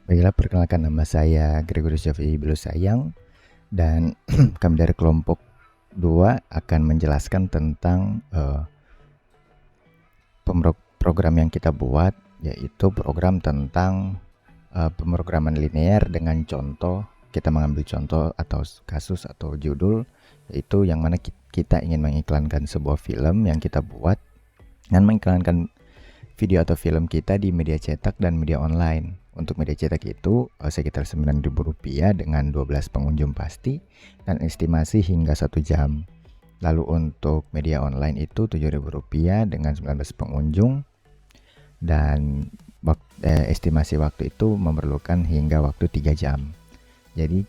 Baiklah, perkenalkan nama saya Gregory Syafii Belusayang dan kami dari kelompok 2 akan menjelaskan tentang program yang kita buat, yaitu program tentang pemrograman linear dengan contoh. Kita mengambil contoh atau kasus atau judul, yaitu yang mana kita ingin mengiklankan sebuah film yang kita buat dan mengiklankan video atau film kita di media cetak dan media online. Untuk media cetak itu sekitar Rp9.000 dengan 12 pengunjung pasti dan estimasi hingga 1 jam. Lalu untuk media online itu Rp7.000 dengan 19 pengunjung dan estimasi waktu itu memerlukan hingga waktu 3 jam. Jadi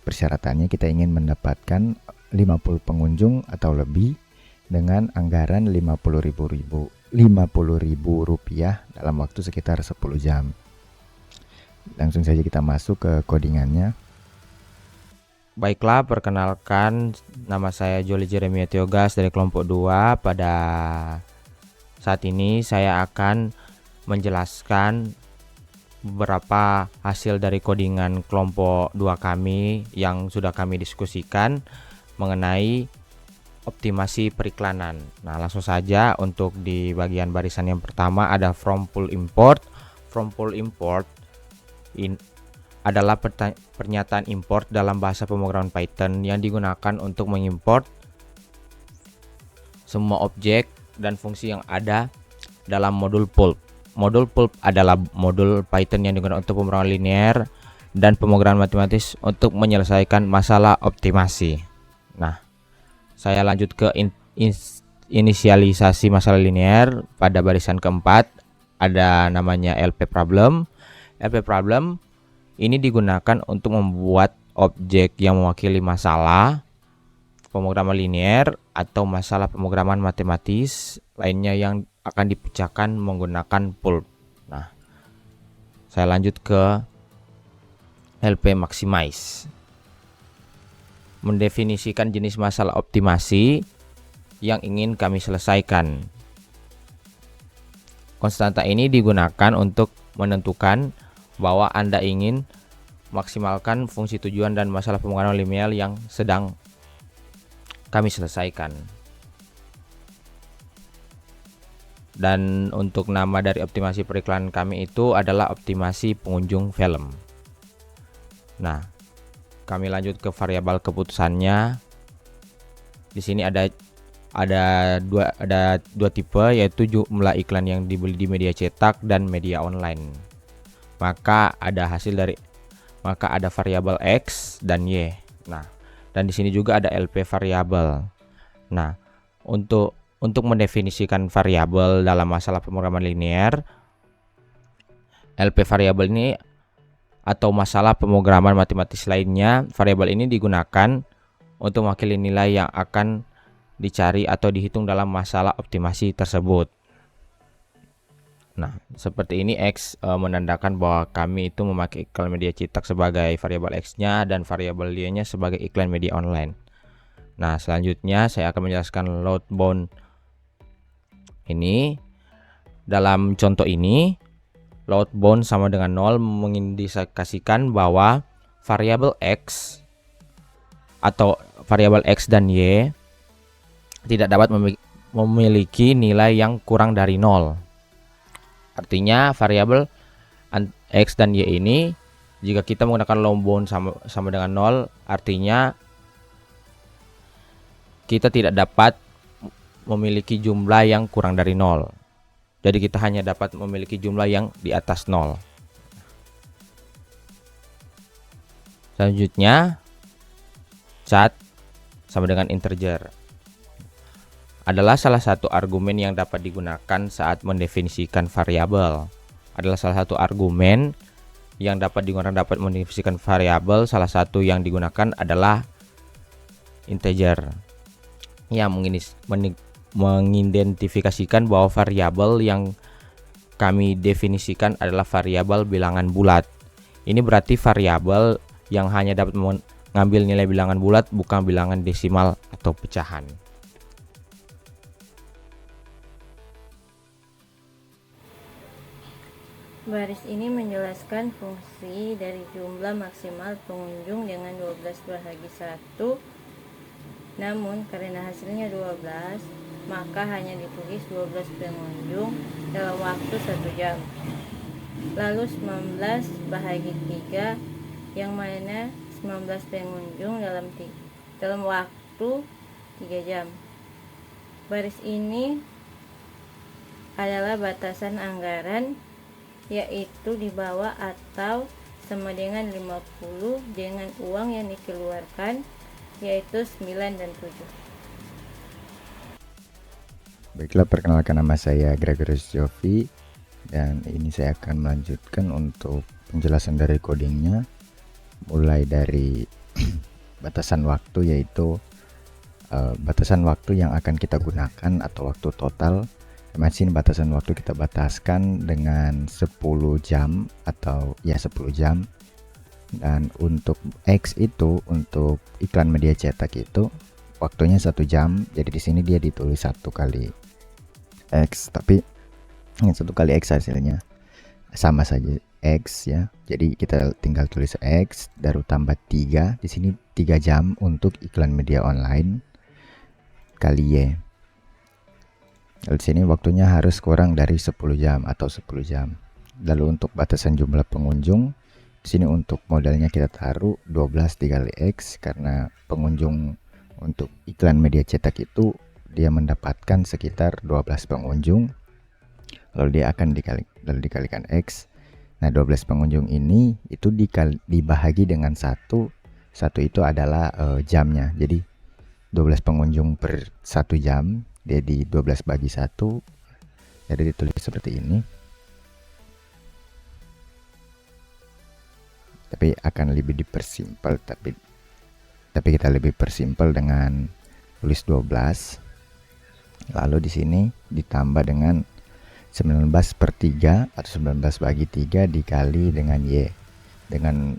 persyaratannya kita ingin mendapatkan 50 pengunjung atau lebih dengan anggaran Rp50.000 dalam waktu sekitar 10 jam. Langsung saja kita masuk ke codingannya. Baiklah, perkenalkan nama saya Joli Jeremia Tiogas dari kelompok 2. Pada saat ini saya akan menjelaskan beberapa hasil dari codingan kelompok 2 kami yang sudah kami diskusikan mengenai optimasi periklanan. Nah, langsung saja untuk di bagian barisan yang pertama ada from pool import. From pool import adalah pernyataan import dalam bahasa pemrograman Python yang digunakan untuk mengimport semua objek dan fungsi yang ada dalam modul pulp. Modul pulp adalah modul Python yang digunakan untuk pemrograman linear dan pemrograman matematis untuk menyelesaikan masalah optimasi. Nah, saya lanjut ke inisialisasi masalah linear. Pada barisan keempat ada namanya LP problem. LP problem ini digunakan untuk membuat objek yang mewakili masalah pemrograman linear atau masalah pemrograman matematis lainnya yang akan dipecahkan menggunakan pulp. Nah, saya lanjut ke LP maximize. Mendefinisikan jenis masalah optimasi yang ingin kami selesaikan. Konstanta ini digunakan untuk menentukan bahwa Anda ingin maksimalkan fungsi tujuan dan masalah pemrograman linear yang sedang kami selesaikan. Dan untuk nama dari optimasi periklanan kami itu adalah optimasi pengunjung film. Nah, kami lanjut ke variabel keputusannya. Di sini ada dua tipe, yaitu jumlah iklan yang dibeli di media cetak dan media online. Maka ada variabel X dan Y. Nah, dan di sini juga ada LP variabel. Nah, untuk mendefinisikan variabel dalam masalah pemrograman linear, LP variabel ini atau masalah pemrograman matematis lainnya, variabel ini digunakan untuk mewakili nilai yang akan dicari atau dihitung dalam masalah optimasi tersebut. Nah, seperti ini X menandakan bahwa kami itu memakai iklan media cetak sebagai variabel X-nya dan variabel Y-nya sebagai iklan media online. Nah, selanjutnya saya akan menjelaskan load bound ini. Dalam contoh ini, load bound sama dengan 0 mengindikasikan bahwa variabel X atau variabel X dan Y tidak dapat memiliki nilai yang kurang dari 0. Artinya variabel X dan Y ini jika kita menggunakan load bound sama dengan 0, artinya kita tidak dapat memiliki jumlah yang kurang dari 0. Jadi kita hanya dapat memiliki jumlah yang di atas 0. Selanjutnya, cat sama dengan integer adalah salah satu argumen yang dapat digunakan saat mendefinisikan variabel. Adalah salah satu argumen yang dapat mendefinisikan variabel. Salah satu yang digunakan adalah integer yang mengidentifikasikan bahwa variabel yang kami definisikan adalah variabel bilangan bulat. Ini berarti variabel yang hanya dapat mengambil nilai bilangan bulat, bukan bilangan desimal atau pecahan. Baris ini menjelaskan fungsi dari jumlah maksimal pengunjung dengan 12 bahagi 1. Namun karena hasilnya 12, maka hanya ditulis 12 pengunjung dalam waktu 1 jam. Lalu 19 bahagi 3 yang mana 19 pengunjung dalam waktu 3 jam. Baris ini adalah batasan anggaran, yaitu di bawah atau sama dengan 50 dengan uang yang dikeluarkan, yaitu 9 dan 7. Baiklah, perkenalkan, nama saya Gregorius Jovi, dan ini saya akan melanjutkan untuk penjelasan dari codingnya, mulai dari batasan waktu, yaitu batasan waktu yang akan kita gunakan atau waktu total. Sini batasan waktu kita bataskan dengan 10 jam atau 10 jam. Dan untuk X itu, untuk iklan media cetak itu waktunya 1 jam. Jadi di sini dia ditulis 1 kali X, tapi 1 kali X hasilnya sama saja X ya. Jadi kita tinggal tulis X baru tambah 3. Di sini 3 jam untuk iklan media online kali Y. Lalu di sini waktunya harus kurang dari 10 jam atau 10 jam. Lalu untuk batasan jumlah pengunjung, di sini untuk modalnya kita taruh 12 dikali X, karena pengunjung untuk iklan media cetak itu dia mendapatkan sekitar 12 pengunjung. Lalu dia akan dikalikan X. Nah, 12 pengunjung ini itu dibahagi dengan 1. 1 itu adalah jamnya. Jadi 12 pengunjung per 1 jam, dia di 12 bagi 1, jadi ditulis seperti ini. Tapi akan lebih dipersimpel, tapi kita lebih persimpel dengan tulis 12. Lalu di sini ditambah dengan 19 per 3 atau 19 bagi 3 dikali dengan Y, dengan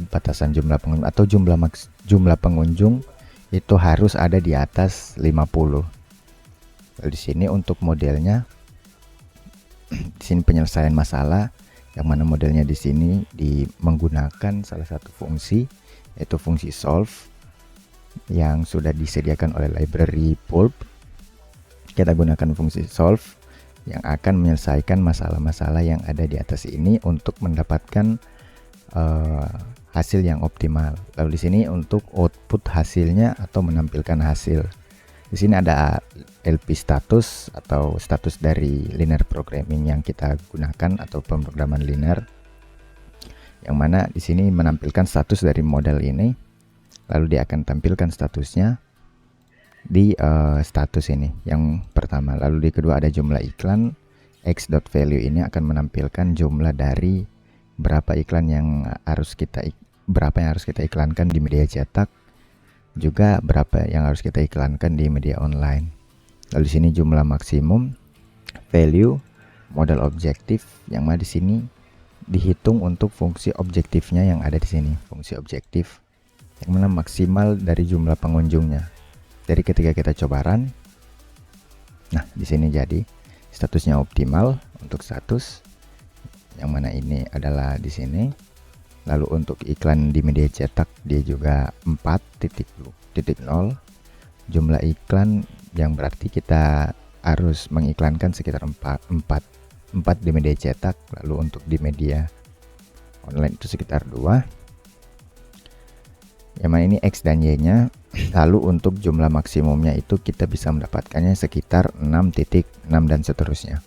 batasan jumlah pengunjung atau jumlah pengunjung itu harus ada di atas 50. Lalu di sini untuk modelnya, di sini penyelesaian masalah, yang mana modelnya di sini menggunakan salah satu fungsi, yaitu fungsi solve yang sudah disediakan oleh library Pulp. Kita gunakan fungsi solve yang akan menyelesaikan masalah-masalah yang ada di atas ini untuk mendapatkan hasil yang optimal. Lalu di sini untuk output hasilnya atau menampilkan hasil. Di sini ada LP status atau status dari linear programming yang kita gunakan atau pemrograman linear. Yang mana di sini menampilkan status dari model ini. Lalu dia akan tampilkan statusnya di status ini yang pertama. Lalu di kedua ada jumlah iklan. X.value ini akan menampilkan jumlah dari berapa yang harus kita iklankan di media cetak, juga berapa yang harus kita iklankan di media online. Lalu di sini jumlah maksimum, value, modal objektif, yang mana di sini dihitung untuk fungsi objektifnya yang ada di sini, fungsi objektif yang mana maksimal dari jumlah pengunjungnya. Jadi ketika kita coba run, nah di sini jadi statusnya optimal untuk status, yang mana ini adalah di sini. Lalu untuk iklan di media cetak dia juga 4.0. Jumlah iklan yang berarti kita harus mengiklankan sekitar 4 di media cetak. Lalu untuk di media online itu sekitar 2. Yang mana ini X dan Y nya. Lalu untuk jumlah maksimumnya itu kita bisa mendapatkannya sekitar 6.6 dan seterusnya.